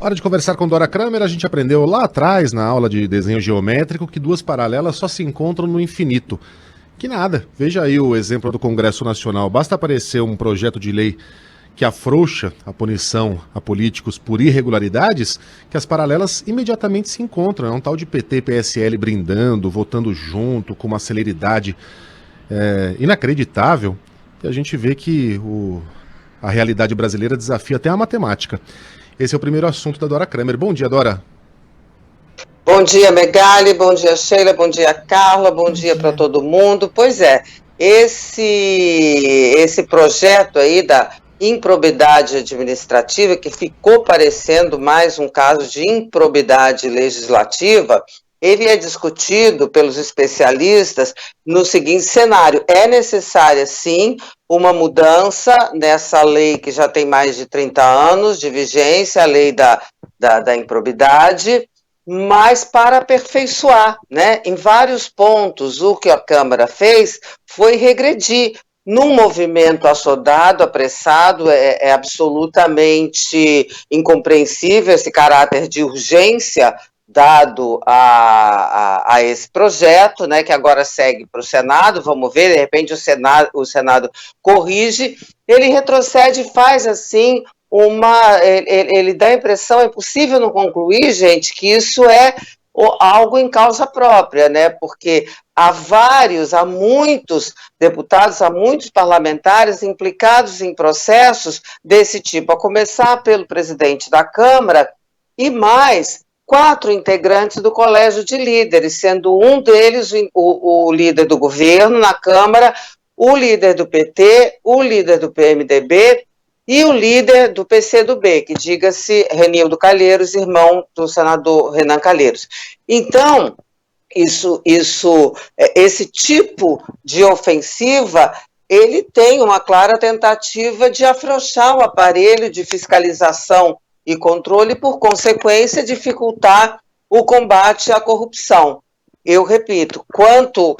Hora de conversar com Dora Kramer. A gente aprendeu lá atrás, na aula de desenho geométrico, que duas paralelas só se encontram no infinito. Que nada. Veja aí o exemplo do Congresso Nacional. Basta aparecer um projeto de lei que afrouxa a punição a políticos por irregularidades, que as paralelas imediatamente se encontram. É um tal de PT e PSL brindando, votando junto, com uma celeridade inacreditável. E a gente vê que a realidade brasileira desafia até a matemática. Esse é o primeiro assunto da Dora Kramer. Bom dia, Dora. Bom dia, Megali, bom dia, Sheila, bom dia, Carla, bom dia para todo mundo. Pois é, esse projeto aí da improbidade administrativa, que ficou parecendo mais um caso de improbidade legislativa, ele é discutido pelos especialistas no seguinte cenário: é necessária, sim, uma mudança nessa lei que já tem mais de 30 anos de vigência, a lei da improbidade, mas para aperfeiçoar, né? Em vários pontos, o que a Câmara fez foi regredir. Num movimento assodado, apressado, é absolutamente incompreensível esse caráter de urgência dado a esse projeto, né, que agora segue para o Senado. Vamos ver, de repente o Senado corrige, ele retrocede e faz assim ele dá a impressão, é possível não concluir, gente, que isso é algo em causa própria, né, porque há muitos deputados, há muitos parlamentares implicados em processos desse tipo, a começar pelo presidente da Câmara e mais 4 integrantes do Colégio de Líderes, sendo um deles o líder do governo na Câmara, o líder do PT, o líder do PMDB e o líder do PCdoB, que diga-se Renildo Calheiros, irmão do senador Renan Calheiros. Então, esse tipo de ofensiva, ele tem uma clara tentativa de afrouxar o aparelho de fiscalização e controle, por consequência, dificultar o combate à corrupção. Eu repito,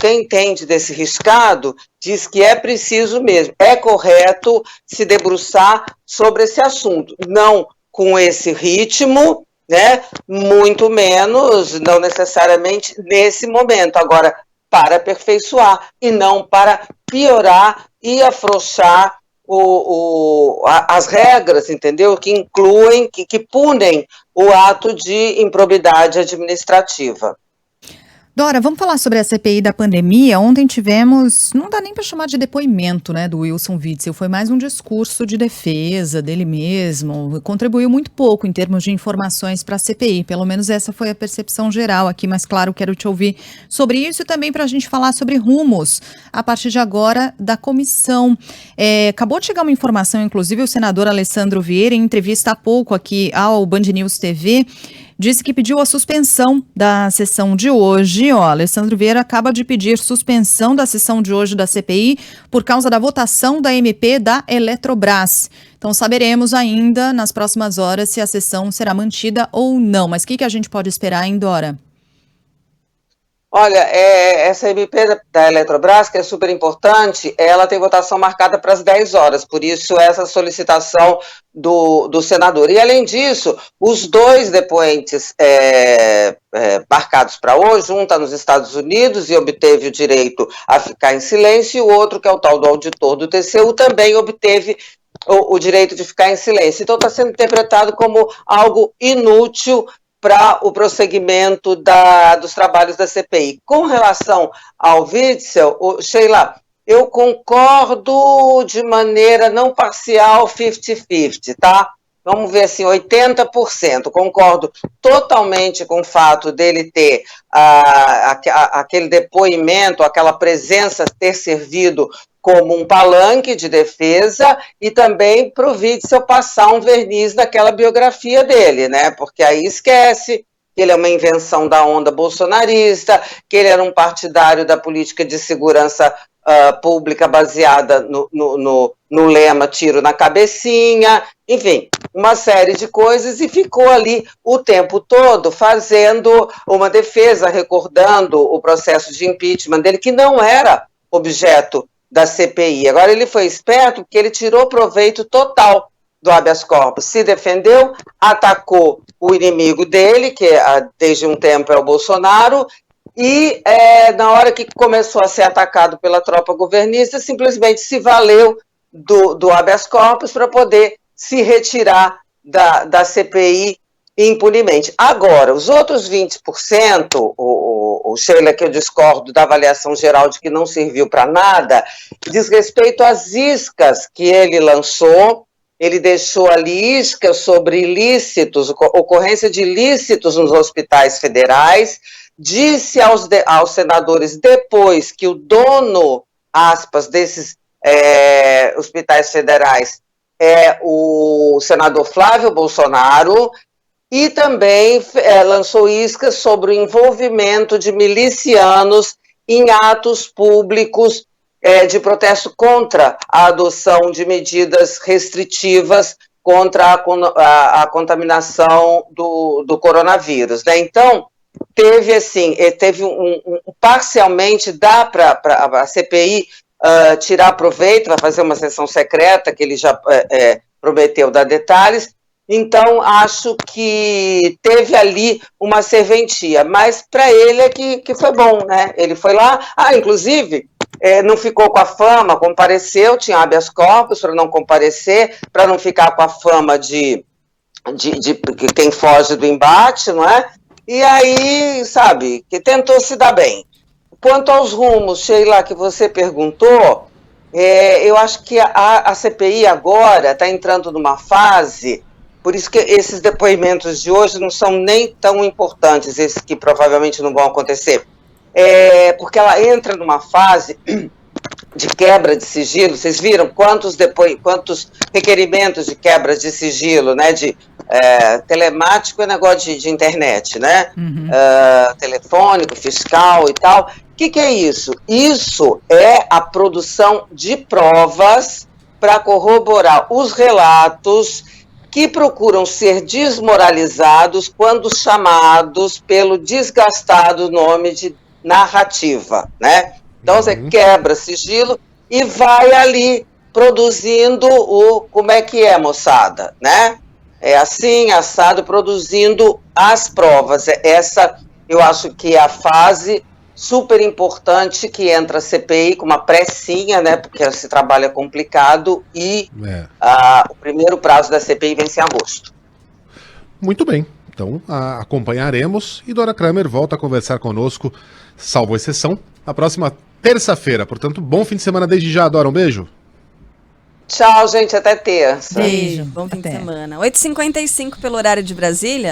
quem entende desse riscado diz que é preciso mesmo, é correto se debruçar sobre esse assunto, não com esse ritmo, né? Muito menos, não necessariamente nesse momento, agora para aperfeiçoar e não para piorar e afrouxar as regras, entendeu? Que incluem, que punem o ato de improbidade administrativa. Dora, vamos falar sobre a CPI da pandemia. Ontem tivemos, não dá nem para chamar de depoimento, né, do Wilson Witzel, foi mais um discurso de defesa dele mesmo, contribuiu muito pouco em termos de informações para a CPI, pelo menos essa foi a percepção geral aqui, mas claro, quero te ouvir sobre isso e também para a gente falar sobre rumos, a partir de agora, da comissão. Acabou de chegar uma informação, inclusive o senador Alessandro Vieira, em entrevista há pouco aqui ao Band News TV, disse que pediu a suspensão da sessão de hoje. Alessandro Vieira acaba de pedir suspensão da sessão de hoje da CPI por causa da votação da MP da Eletrobras. Então saberemos ainda nas próximas horas se a sessão será mantida ou não. Mas o que a gente pode esperar, hein, Dora? Olha, essa MP da Eletrobras, que é super importante, ela tem votação marcada para as 10 horas, por isso essa solicitação do senador. E, além disso, os 2 depoentes marcados para hoje, um está nos Estados Unidos e obteve o direito a ficar em silêncio, e o outro, que é o tal do auditor do TCU, também obteve o direito de ficar em silêncio. Então, está sendo interpretado como algo inútil para o prosseguimento dos trabalhos da CPI. Com relação ao Witzel, Sheila, eu concordo de maneira não parcial, 50-50, tá? Vamos ver assim, 80%. Concordo totalmente com o fato dele ter aquele depoimento, aquela presença ter servido como um palanque de defesa e também para o Witzel passar um verniz daquela biografia dele, né? Porque aí esquece que ele é uma invenção da onda bolsonarista, que ele era um partidário da política de segurança pública baseada no lema tiro na cabecinha, enfim, uma série de coisas, e ficou ali o tempo todo fazendo uma defesa, recordando o processo de impeachment dele, que não era objeto da CPI. Agora ele foi esperto porque ele tirou proveito total do habeas corpus, se defendeu, atacou o inimigo dele, que desde um tempo é o Bolsonaro, e na hora que começou a ser atacado pela tropa governista, simplesmente se valeu do habeas corpus para poder se retirar da CPI impunemente. Agora, os outros 20%, o Sheila, que eu discordo da avaliação geral de que não serviu para nada, diz respeito às iscas que ele lançou. Ele deixou ali iscas sobre ilícitos, ocorrência de ilícitos nos hospitais federais, disse aos senadores depois que o dono, aspas, desses hospitais federais é o senador Flávio Bolsonaro, e também lançou iscas sobre o envolvimento de milicianos em atos públicos de protesto contra a adoção de medidas restritivas contra a contaminação do coronavírus, né? Então, teve parcialmente, dá para a CPI tirar proveito, vai fazer uma sessão secreta, que ele já prometeu dar detalhes. Então, acho que teve ali uma serventia, mas para ele é que foi bom, né? Ele foi lá, inclusive, não ficou com a fama, compareceu, tinha habeas corpus para não comparecer, para não ficar com a fama de quem foge do embate, não é? E aí, sabe, que tentou se dar bem. Quanto aos rumos, Sheila, que você perguntou, eu acho que a CPI agora está entrando numa fase. Por isso que esses depoimentos de hoje não são nem tão importantes, esses que provavelmente não vão acontecer. Porque ela entra numa fase de quebra de sigilo. Vocês viram quantos requerimentos de quebra de sigilo, né? De telemático é negócio de internet, né? Uhum. Telefônico, fiscal e tal. O que é isso? Isso é a produção de provas para corroborar os relatos que procuram ser desmoralizados quando chamados pelo desgastado nome de narrativa, né? Então você quebra sigilo e vai ali produzindo como é que é, moçada, né? É assim, assado, produzindo as provas. Essa, eu acho que é a fase super importante que entra a CPI com uma pressinha, né? Porque esse trabalho é complicado e o primeiro prazo da CPI vence em agosto. Muito bem. Então, acompanharemos e Dora Kramer volta a conversar conosco, salvo exceção, na próxima terça-feira. Portanto, bom fim de semana desde já, Dora. Um beijo. Tchau, gente. Até terça. Beijo. Bom fim de semana. 8h55 pelo horário de Brasília.